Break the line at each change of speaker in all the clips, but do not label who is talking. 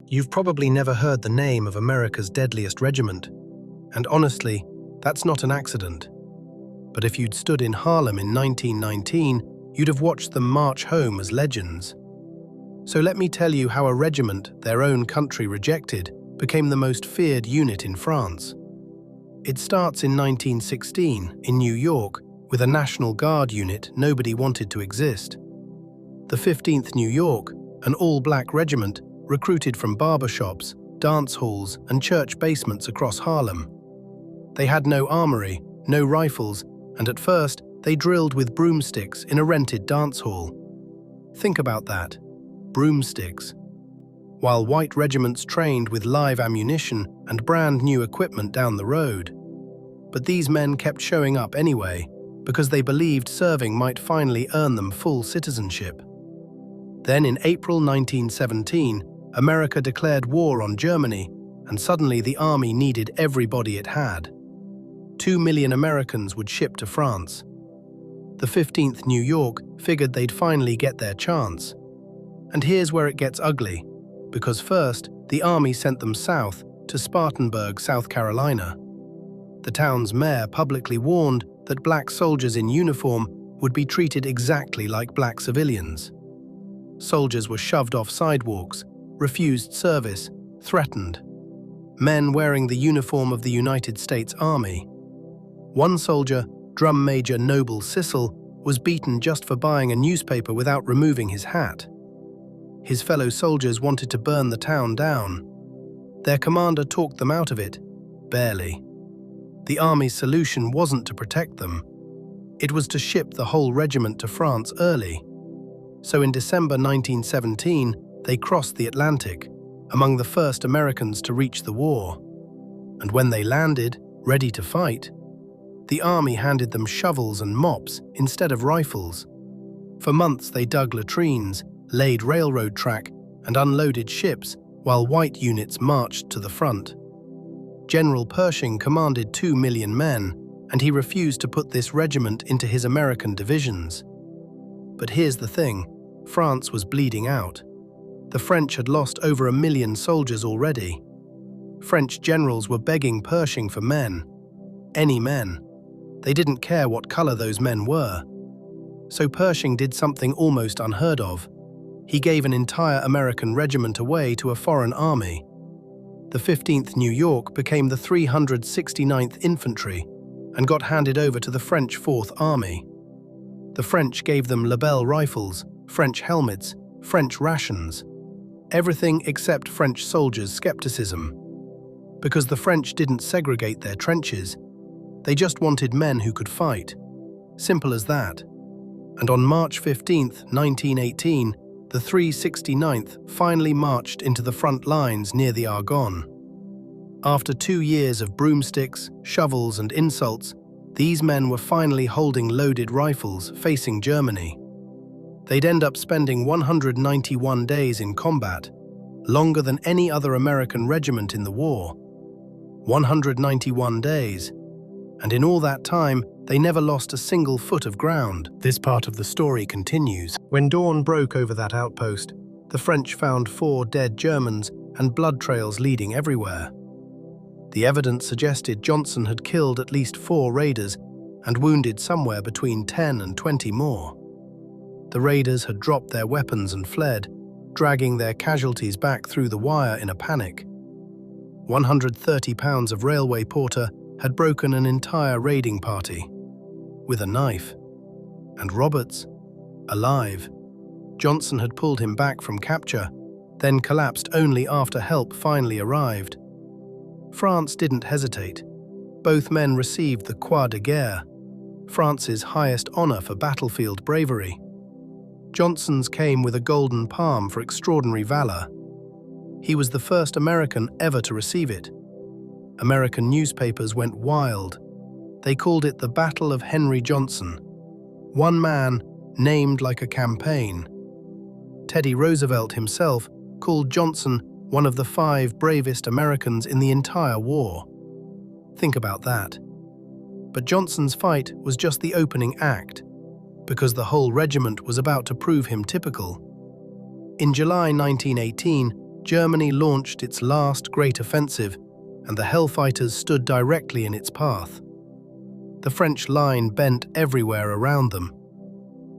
You've probably never heard the name of America's deadliest regiment, and honestly, that's not an accident. But if you'd stood in Harlem in 1919, you'd have watched them march home as legends. So let me tell you how a regiment their own country rejected became the most feared unit in France. It starts in 1916 in New York with a National Guard unit nobody wanted to exist. The 15th New York, an all-black regiment, recruited from barbershops, dance halls, and church basements across Harlem. They had no armory, no rifles, and at first, they drilled with broomsticks in a rented dance hall. Think about that. Broomsticks. While white regiments trained with live ammunition and brand new equipment down the road. But these men kept showing up anyway, because they believed serving might finally earn them full citizenship. Then in April 1917, America declared war on Germany, and suddenly the army needed everybody it had. 2 million Americans would ship to France. The 15th New York figured they'd finally get their chance. And here's where it gets ugly, because first, the army sent them south to Spartanburg, South Carolina. The town's mayor publicly warned that black soldiers in uniform would be treated exactly like black civilians. Soldiers were shoved off sidewalks, refused service, threatened. Men wearing the uniform of the United States Army. One soldier, Drum Major Noble Sissel, was beaten just for buying a newspaper without removing his hat. His fellow soldiers wanted to burn the town down. Their commander talked them out of it, barely. The army's solution wasn't to protect them. It was to ship the whole regiment to France early. So in December 1917, they crossed the Atlantic, among the first Americans to reach the war. And when they landed, ready to fight, the army handed them shovels and mops instead of rifles. For months they dug latrines, laid railroad track, and unloaded ships while white units marched to the front. General Pershing commanded 2 million men, and he refused to put this regiment into his American divisions. But here's the thing, France was bleeding out. The French had lost over 1 million soldiers already. French generals were begging Pershing for men. Any men. They didn't care what color those men were. So Pershing did something almost unheard of. He gave an entire American regiment away to a foreign army. The 15th New York became the 369th Infantry and got handed over to the French Fourth Army. The French gave them Lebel rifles, French helmets, French rations. Everything except French soldiers' skepticism. Because the French didn't segregate their trenches, they just wanted men who could fight. Simple as that. And on March 15, 1918, the 369th finally marched into the front lines near the Argonne. After 2 years of broomsticks, shovels, and insults, these men were finally holding loaded rifles facing Germany. They'd end up spending 191 days in combat, longer than any other American regiment in the war. 191 days. And in all that time, they never lost a single foot of ground. This part of the story continues. When dawn broke over that outpost, the French found 4 dead Germans and blood trails leading everywhere. The evidence suggested Johnson had killed at least 4 raiders and wounded somewhere between 10 and 20 more. The raiders had dropped their weapons and fled, dragging their casualties back through the wire in a panic. 130 pounds of railway porter had broken an entire raiding party with a knife. And Roberts, alive. Johnson had pulled him back from capture, then collapsed only after help finally arrived. France didn't hesitate. Both men received the Croix de Guerre, France's highest honor for battlefield bravery. Johnson's came with a Golden Palm for extraordinary valor. He was the first American ever to receive it. American newspapers went wild. They called it the Battle of Henry Johnson. One man, named like a campaign. Teddy Roosevelt himself called Johnson one of the 5 bravest Americans in the entire war. Think about that. But Johnson's fight was just the opening act, because the whole regiment was about to prove him typical. In July 1918, Germany launched its last great offensive, and the Hellfighters stood directly in its path. The French line bent everywhere around them.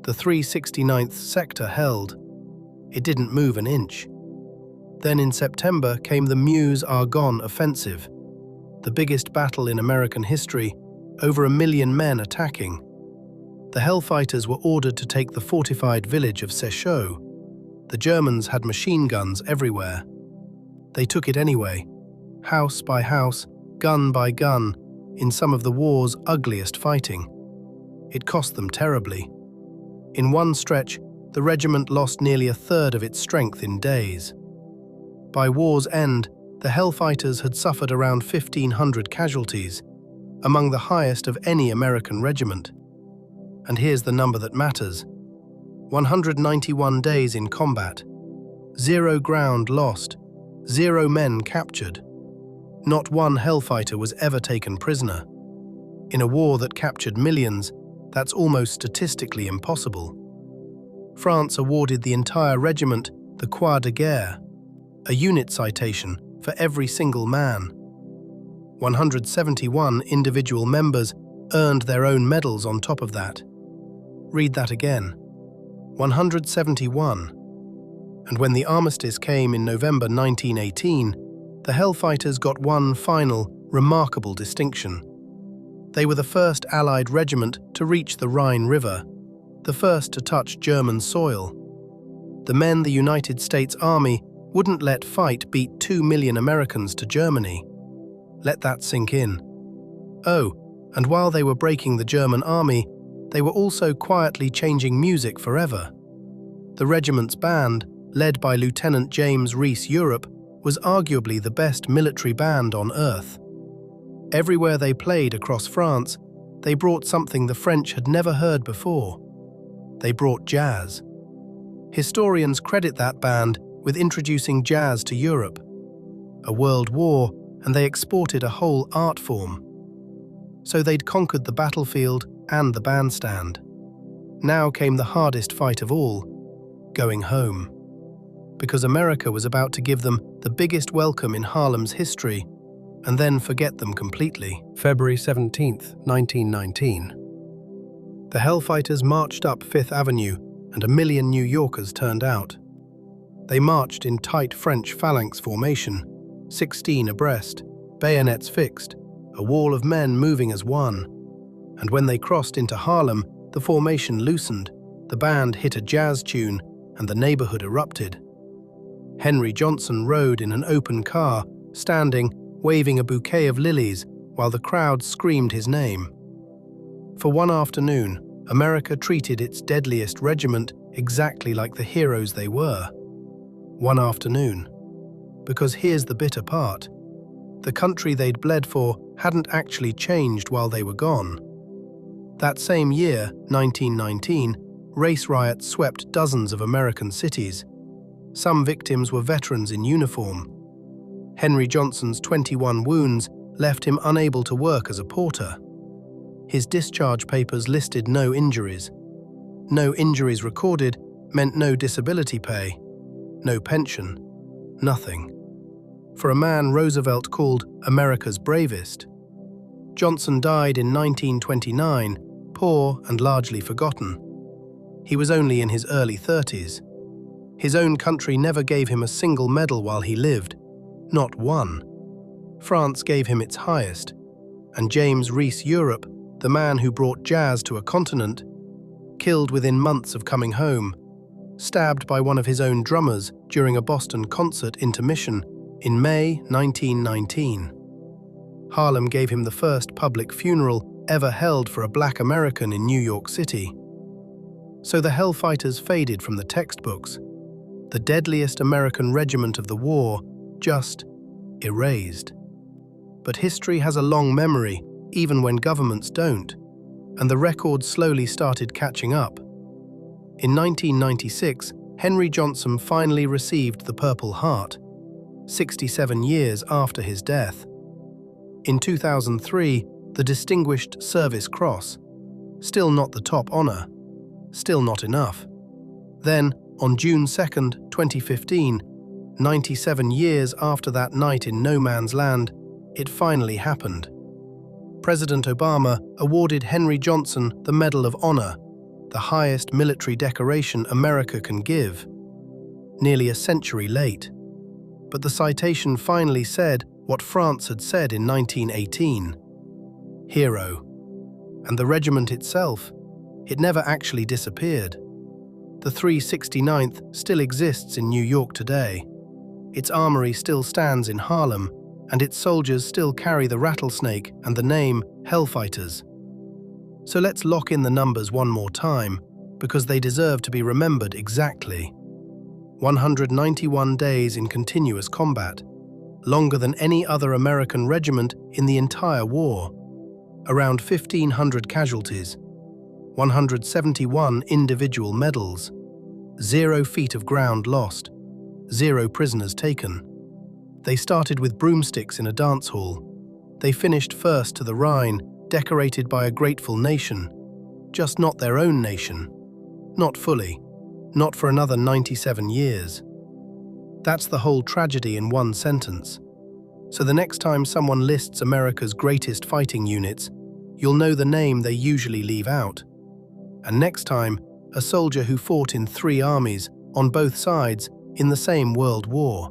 The 369th sector held. It didn't move an inch. Then in September came the Meuse-Argonne offensive, the biggest battle in American history, over 1 million men attacking. The Hellfighters were ordered to take the fortified village of Séchaux. The Germans had machine guns everywhere. They took it anyway, house by house, gun by gun, in some of the war's ugliest fighting. It cost them terribly. In one stretch, the regiment lost nearly 1/3 of its strength in days. By war's end, the Hellfighters had suffered around 1,500 casualties, among the highest of any American regiment. And here's the number that matters: 191 days in combat, 0 ground lost, 0 men captured. Not one Hellfighter was ever taken prisoner. In a war that captured millions, that's almost statistically impossible. France awarded the entire regiment the Croix de Guerre, a unit citation for every single man. 171 individual members earned their own medals on top of that. Read that again. 171. And when the armistice came in November 1918, the Hellfighters got one final, remarkable distinction. They were the first Allied regiment to reach the Rhine River, the first to touch German soil. The men the United States Army wouldn't let fight beat 2 million Americans to Germany. Let that sink in. Oh, and while they were breaking the German army, they were also quietly changing music forever. The regiment's band, led by Lieutenant James Reese Europe, was arguably the best military band on earth. Everywhere they played across France, they brought something the French had never heard before. They brought jazz. Historians credit that band with introducing jazz to Europe. A world war, and they exported a whole art form. So they'd conquered the battlefield and the bandstand. Now came the hardest fight of all, going home. Because America was about to give them the biggest welcome in Harlem's history, and then forget them completely. February 17th, 1919. The Hellfighters marched up Fifth Avenue, and 1 million New Yorkers turned out. They marched in tight French phalanx formation, 16 abreast, bayonets fixed, a wall of men moving as one. And when they crossed into Harlem, the formation loosened, the band hit a jazz tune, and the neighborhood erupted. Henry Johnson rode in an open car, standing, waving a bouquet of lilies, while the crowd screamed his name. For one afternoon, America treated its deadliest regiment exactly like the heroes they were. One afternoon. Because here's the bitter part. The country they'd bled for hadn't actually changed while they were gone. That same year, 1919, race riots swept dozens of American cities. Some victims were veterans in uniform. Henry Johnson's 21 wounds left him unable to work as a porter. His discharge papers listed no injuries. No injuries recorded meant no disability pay, no pension, nothing. For a man Roosevelt called America's bravest. Johnson died in 1929, poor and largely forgotten. He was only in his early 30s. His own country never gave him a single medal while he lived, not one. France gave him its highest, and James Reese Europe, the man who brought jazz to a continent, killed within months of coming home, stabbed by one of his own drummers during a Boston concert intermission in May 1919. Harlem gave him the first public funeral ever held for a black American in New York City. So the Hellfighters faded from the textbooks. The deadliest American regiment of the war, just erased. But history has a long memory, even when governments don't, and the record slowly started catching up. In 1996, Henry Johnson finally received the Purple Heart, 67 years after his death. In 2003, the Distinguished Service Cross, still not the top honor, still not enough. Then, on June 2, 2015, 97 years after that night in no man's land, it finally happened. President Obama awarded Henry Johnson the Medal of Honor, the highest military decoration America can give. Nearly a century late. But the citation finally said what France had said in 1918. Hero. And the regiment itself, it never actually disappeared. The 369th still exists in New York today. Its armory still stands in Harlem, and its soldiers still carry the rattlesnake and the name Hellfighters. So let's lock in the numbers one more time, because they deserve to be remembered exactly. 191 days in continuous combat, longer than any other American regiment in the entire war. Around 1,500 casualties, 171 individual medals, 0 feet of ground lost, 0 prisoners taken. They started with broomsticks in a dance hall. They finished first to the Rhine, decorated by a grateful nation. Just not their own nation. Not fully. Not for another 97 years. That's the whole tragedy in one sentence. So the next time someone lists America's greatest fighting units, you'll know the name they usually leave out. And next time, a soldier who fought in 3 armies, on both sides, in the same World War.